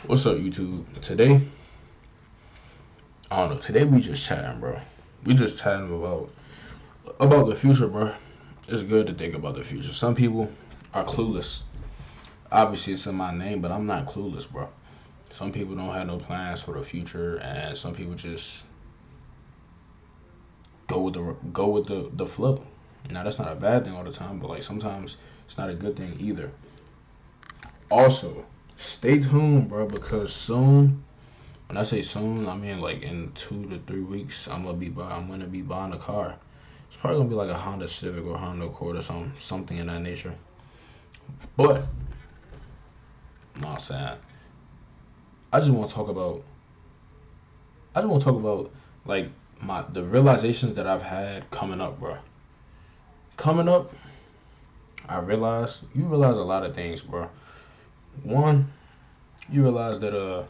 What's up, YouTube? Today, I don't know. Today we just chatting, bro. We just chatting about the future, bro. It's good to think about the future. Some people are clueless. Obviously, it's in my name, but I'm not clueless, bro. Some people don't have no plans for the future, and some people just go with the flow. Now, that's not a bad thing all the time, but like sometimes it's not a good thing either. Also, stay tuned, bro, because soon. When I say soon, I mean like in 2 to 3 weeks, I'm gonna be buying a car. It's probably gonna be like a Honda Civic or Honda Accord or something in that nature. But I'm not saying. I just want to talk about. I just want to talk about like the realizations that I've had coming up, bro. Coming up, you realize a lot of things, bro. One, you realize that a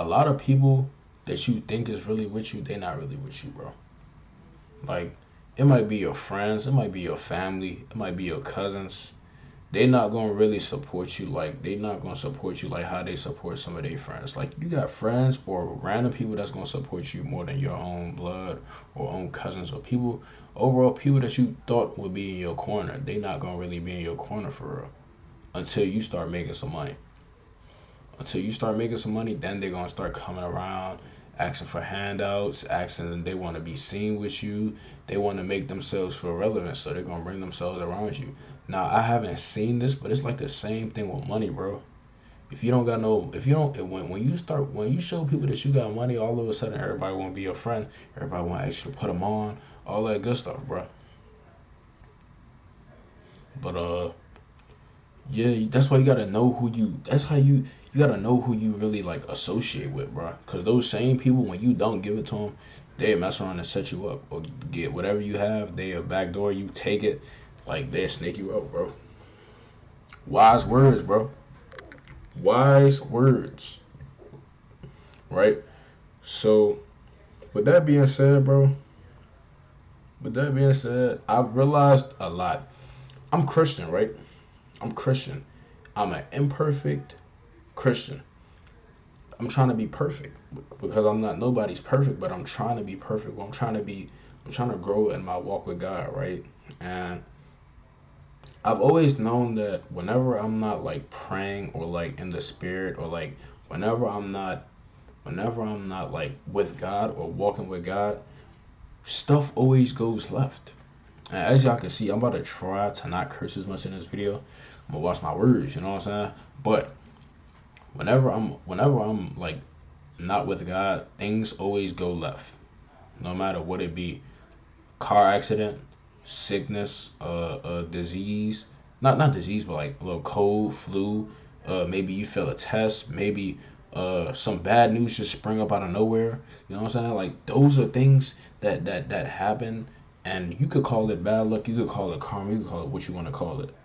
lot of people that you think is really with you, they not really with you, bro. Like it might be your friends, it might be your family, it might be your cousins. They not gonna really support you like they not gonna support you like how they support some of their friends. Like you got friends or random people that's gonna support you more than your own blood or own cousins or people overall people that you thought would be in your corner. They not gonna really be in your corner for real until you start making some money. Until you start making some money, then they're gonna start coming around, asking for handouts, asking they want to be seen with you. They want to make themselves feel relevant, so they're gonna bring themselves around you. Now I haven't seen this, but it's like the same thing with money, bro. If you don't got no, if you don't, when you show people that you got money, all of a sudden everybody want to be your friend. Everybody want to actually put them on, all that good stuff, bro. But yeah, that's why you gotta know who you. That's how you gotta know who you really like associate with, bro. Cause those same people, when you don't give it to them, they mess around and set you up or get whatever you have. They a backdoor you take it, like they snake you up, bro. Wise words, bro. Wise words, right? So with that being said, bro. With that being said, I've realized a lot. I'm Christian, right? I'm Christian. I'm an imperfect Christian. I'm trying to be perfect because I'm not nobody's perfect, but I'm trying to be perfect. I'm trying to grow in my walk with God, right? And I've always known that whenever I'm not like praying or like in the spirit or like whenever I'm not whenever I'm not like with God or walking with God, stuff always goes left. And as y'all can see, I'm about to try to not curse as much in this video. I'm gonna watch my words, you know what I'm saying? But whenever I'm like not with God, things always go left. No matter what it be. Car accident, sickness, disease. Not disease, but like a little cold, flu. Maybe you fail a test. Maybe some bad news just spring up out of nowhere. You know what I'm saying? Like those are things that happen, and you could call it bad luck. You could call it karma. You could call it what you want to call it,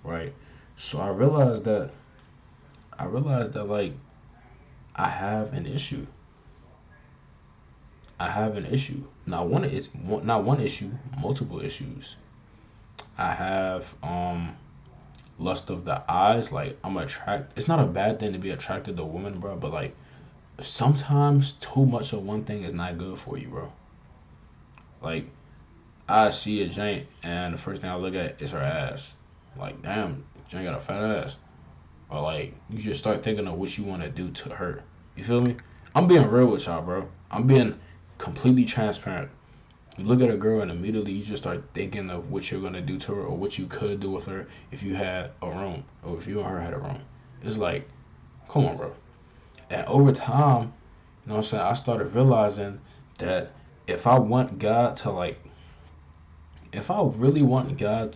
right? So I realized that like I have an issue. I have an issue. Not one issue, multiple issues. I have lust of the eyes. Like I'm attract. It's not a bad thing to be attracted to women, bro. But like sometimes too much of one thing is not good for you, bro. Like I see a jank and the first thing I look at is her ass. Like damn, jank got a fat ass. Or like you just start thinking of what you want to do to her. You feel me? I'm being real with y'all, bro. I'm being completely transparent. You look at a girl and immediately you just start thinking of what you're gonna do to her or what you could do with her if you had a room or if you and her had a room. It's like, come on, bro. And over time, you know what I'm saying, I started realizing that if I want God to like if I really want God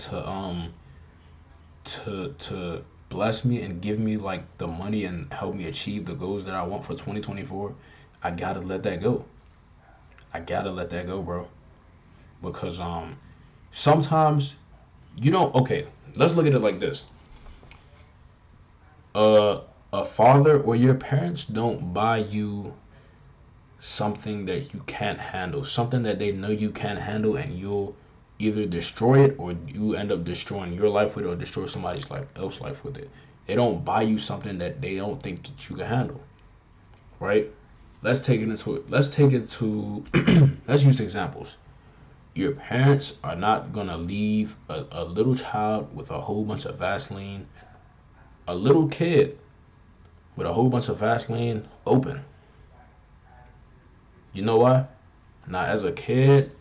to bless me and give me like the money and help me achieve the goals that I want for 2024, I gotta let that go. I gotta let that go, bro. Because sometimes you don't. Okay, let's look at it like this. Uh, a father or your parents don't buy you something that you can't handle, something that they know you can't handle, and you'll either destroy it or you end up destroying your life with it or destroy somebody's life else life with it. They don't buy you something that they don't think that you can handle, right? Let's take it to let's use examples. Your parents are not gonna leave a little child with a whole bunch of Vaseline, a little kid with a whole bunch of Vaseline open. You know why? Now, as a kid,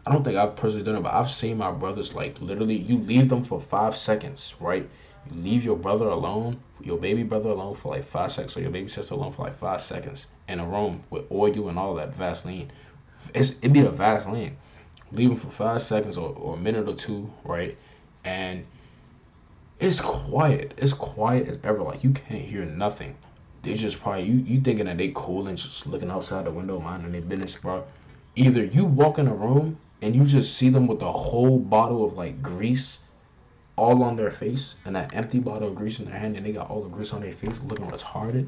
I don't think I've personally done it, but I've seen my brothers like literally. You leave them for 5 seconds, right? You leave your brother alone, your baby brother alone for like 5 seconds, or your baby sister alone for like 5 seconds in a room with oil and all that Vaseline. It be the Vaseline. Leave them for 5 seconds or a minute or two, right? And it's quiet. It's quiet as ever. Like you can't hear nothing. They just probably you thinking that they cool and just looking outside the window minding their business, bro. Either you walk in a room and you just see them with a whole bottle of like grease all on their face and that empty bottle of grease in their hand and they got all the grease on their face looking retarded,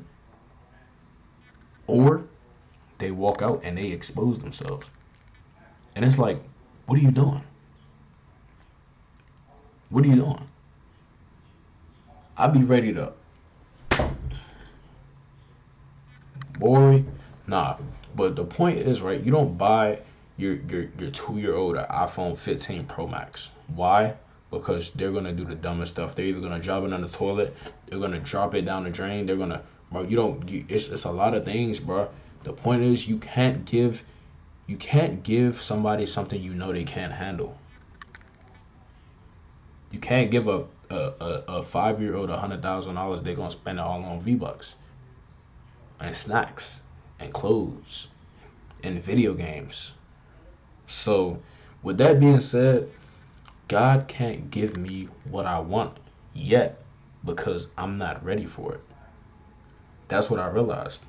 or they walk out and they expose themselves. And it's like, what are you doing? What are you doing? I'd be ready to, boy, nah. But the point is, right, you don't buy your 2 year old an iPhone 15 Pro Max. Why? Because they're gonna do the dumbest stuff. They're either gonna drop it on the toilet, they're gonna drop it down the drain, they're gonna, bro, it's a lot of things, bro. The point is you can't give somebody something you know they can't handle. You can't give a 5 year old $100,000. They're gonna spend it all on V-Bucks and snacks and clothes and video games. So, with that being said, God can't give me what I want yet because I'm not ready for it. That's what I realized.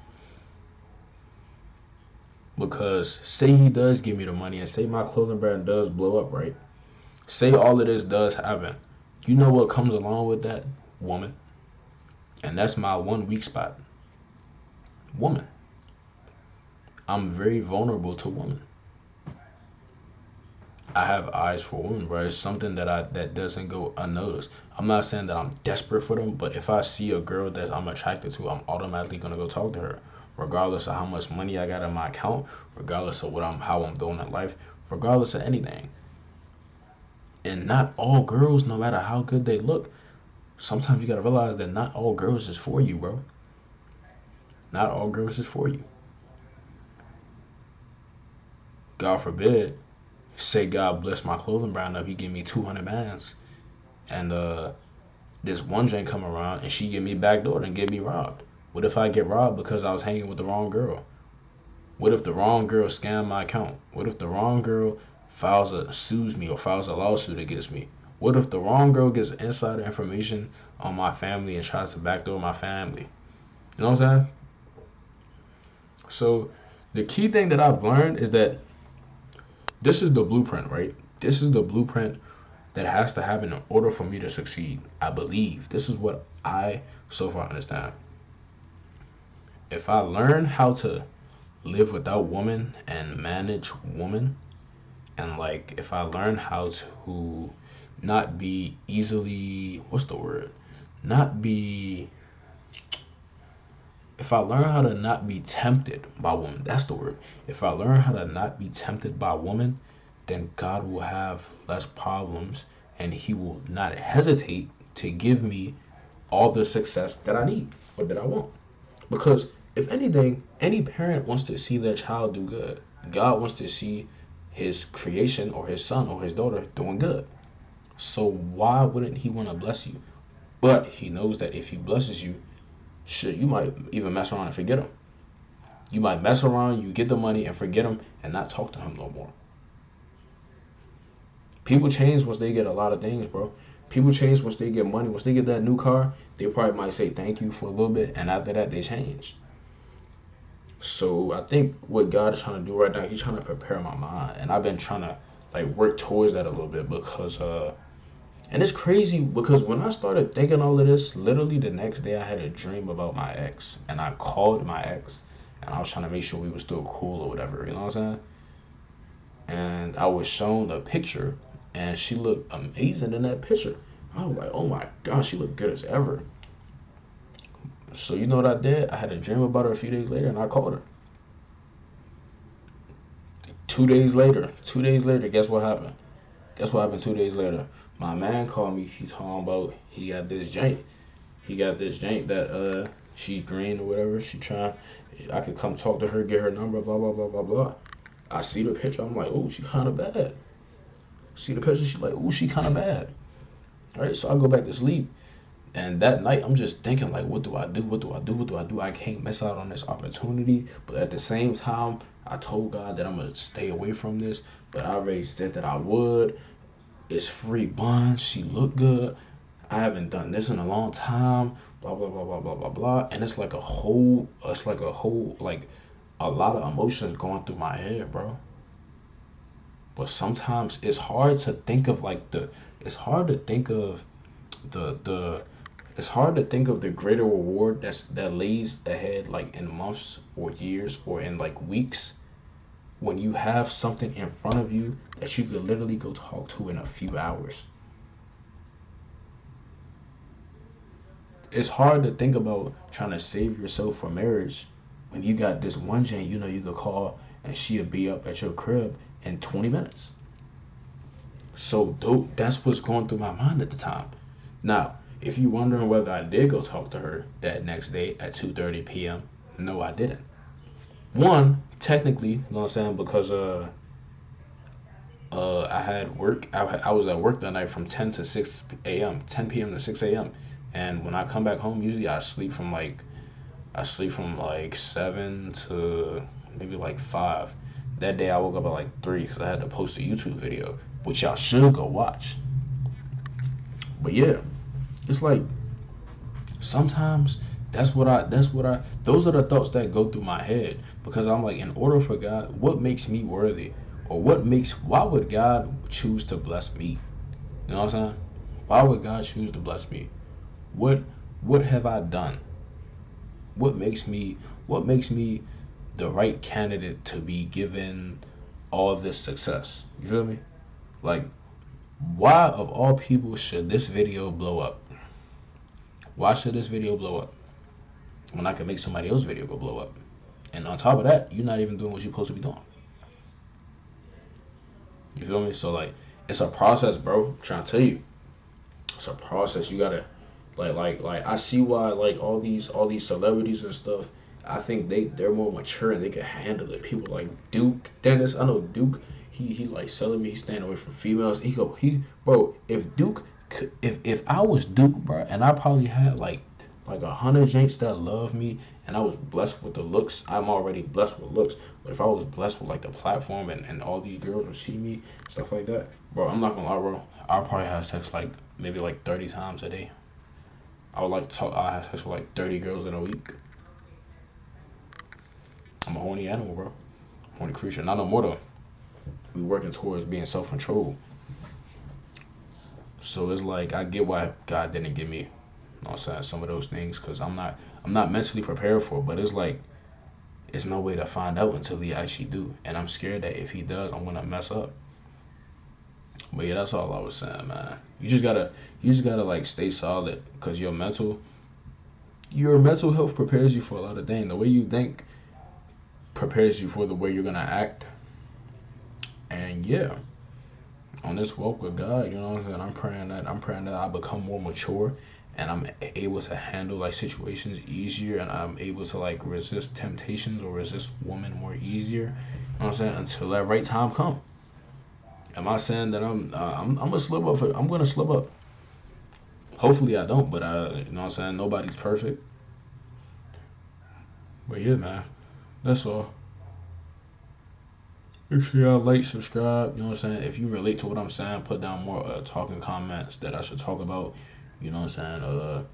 Because say He does give me the money and say my clothing brand does blow up, right? Say all of this does happen. You know what comes along with that? Woman. And that's my one weak spot. Woman. I'm very vulnerable to women. I have eyes for women, bro. It's something that doesn't go unnoticed. I'm not saying that I'm desperate for them, but if I see a girl that I'm attracted to, I'm automatically gonna go talk to her, regardless of how much money I got in my account, regardless of how I'm doing in life, regardless of anything. And not all girls, no matter how good they look, sometimes you gotta realize that not all girls is for you, bro. Not all girls is for you. God forbid, say God bless my clothing brand up, He give me 200 bands, and this one Jane come around and she get me backdoored and get me robbed. What if I get robbed because I was hanging with the wrong girl? What if the wrong girl scam my account? What if the wrong girl sues me or files a lawsuit against me? What if the wrong girl gets insider information on my family and tries to backdoor my family? You know what I'm saying? So the key thing that I've learned is that this is the blueprint, right? This is the blueprint that has to happen in order for me to succeed. I believe this is what I so far understand. If I learn how to live without woman and manage woman, and like if I learn how to not be easily, what's the word? Not be, if I learn how to not be tempted by woman, that's the word. If I learn how to not be tempted by woman, then God will have less problems and He will not hesitate to give me all the success that I need or that I want. Because if anything, any parent wants to see their child do good. God wants to see His creation or His son or His daughter doing good. So why wouldn't He want to bless you? But He knows that if He blesses you, shit, you might even mess around and forget Him. You might mess around, you get the money and forget Him and not talk to Him no more. People change once they get a lot of things, bro. People change once they get money. Once they get that new car, they probably might say thank you for a little bit, and after that, they change. So I think what God is trying to do right now, He's trying to prepare my mind, and I've been trying to like work towards that a little bit because and it's crazy because when I started thinking all of this, literally the next day I had a dream about my ex, and I called my ex, and I was trying to make sure we were still cool or whatever. You know what I'm saying? And I was shown a picture, and she looked amazing in that picture. I was like, oh my gosh, she looked good as ever. So you know what I did? I had a dream about her a few days later, and I called her. 2 days later, 2 days later, guess what happened? Guess what happened 2 days later? My man called me. He's talking about he got this jank. He got this jank that she's green or whatever. She trying. I could come talk to her, get her number, blah blah blah blah blah. I see the picture. I'm like, oh, she kind of bad. See the picture. She like, oh, she kind of bad. All right, so I go back to sleep. And that night, I'm just thinking, like, what do I do? What do I do? What do I do? I can't miss out on this opportunity. But at the same time, I told God that I'm going to stay away from this. But I already said that I would. It's free buns. She look good. I haven't done this in a long time. Blah, blah, blah, blah, blah, blah, blah. And like, a lot of emotions going through my head, bro. But sometimes it's hard to think of, it's hard to think of the it's hard to think of the greater reward that lays ahead, like in months or years or in like weeks, when you have something in front of you that you could literally go talk to in a few hours. It's hard to think about trying to save yourself for marriage when you got this one Jane you know you could call and she'll be up at your crib in 20 minutes. So that's what's going through my mind at the time. Now, if you're wondering whether I did go talk to her that next day at 2:30 p.m., no, I didn't. One, technically, you know what I'm saying, because I had work. I was at work that night from 10 to 6 a.m., 10 p.m. to 6 a.m. And when I come back home, usually I sleep from like 7 to maybe like 5. That day I woke up at like 3 because I had to post a YouTube video, which y'all should go watch. But yeah, it's like sometimes those are the thoughts that go through my head because I'm like, in order for God, what makes me worthy? Or why would God choose to bless me? You know what I'm saying? Why would God choose to bless me? What what have I done? What makes me the right candidate to be given all this success? You feel me? Like, why of all people should this video blow up? Why should this video blow up when I can make somebody else's video go blow up? And on top of that, you're not even doing what you're supposed to be doing. You feel me? So like, it's a process, bro. I'm trying to tell you, it's a process. You gotta like. I see why like all these celebrities and stuff. I think they're more mature and they can handle it. People like Duke Dennis. I know Duke. He like selling me. He's staying away from females. Bro. If I was Duke, bro, and I probably had like 100 janks that love me, and I was blessed with the looks. I'm already blessed with looks, but if I was blessed with like the platform and all these girls would see me, stuff like that, bro, I'm not gonna lie, bro. I'll probably have sex like maybe like 30 times a day. I would like to talk. I have sex with like 30 girls in a week. I'm a horny animal, bro. Horny creature. Not no more though. We working towards being self control. So it's like I get why God didn't give me, you know what I'm saying, some of those things because I'm not mentally prepared for it. But it's like it's no way to find out until He actually do, and I'm scared that if He does, I'm gonna mess up. But yeah, that's all I was saying, man. You just gotta like stay solid because your mental health prepares you for a lot of things. The way you think prepares you for the way you're gonna act. And yeah, on this walk with God, you know what I'm saying? I'm praying that I become more mature and I'm able to handle like situations easier and I'm able to like resist temptations or resist women more easier. You know what I'm saying? Until that right time come. Am I saying that I'm gonna slip up? I'm gonna slip up. Hopefully I don't, but you know what I'm saying? Nobody's perfect. But yeah, man, that's all. Make sure y'all like, subscribe. You know what I'm saying? If you relate to what I'm saying, put down more talking comments that I should talk about. You know what I'm saying?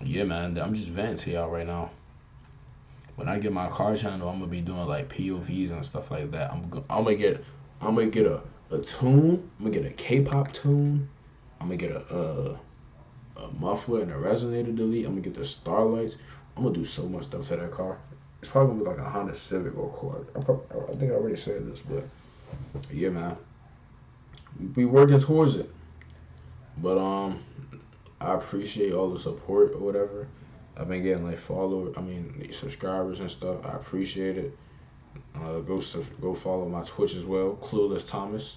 Yeah, man. I'm just venting to y'all right now. When I get my car channel, I'm gonna be doing like POVs and stuff like that. I'm gonna get a tune. I'm gonna get a K-pop tune. I'm gonna get a muffler and a resonator delete. I'm gonna get the starlights. I'm gonna do so much stuff to that car. It's probably gonna be like a Honda Civic or Accord. I think I already said this, but yeah, man, we working towards it. But I appreciate all the support or whatever. I've been getting like subscribers and stuff. I appreciate it. Go follow my Twitch as well, Clueless Thomas.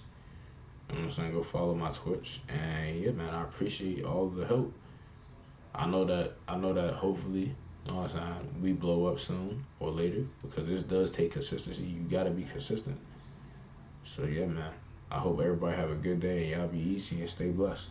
You know what I'm saying? Go follow my Twitch. And yeah, man, I appreciate all the help. I know that hopefully, you know what I'm saying, we blow up soon or later because this does take consistency. You gotta be consistent. So yeah, man. I hope everybody have a good day and y'all be easy and stay blessed.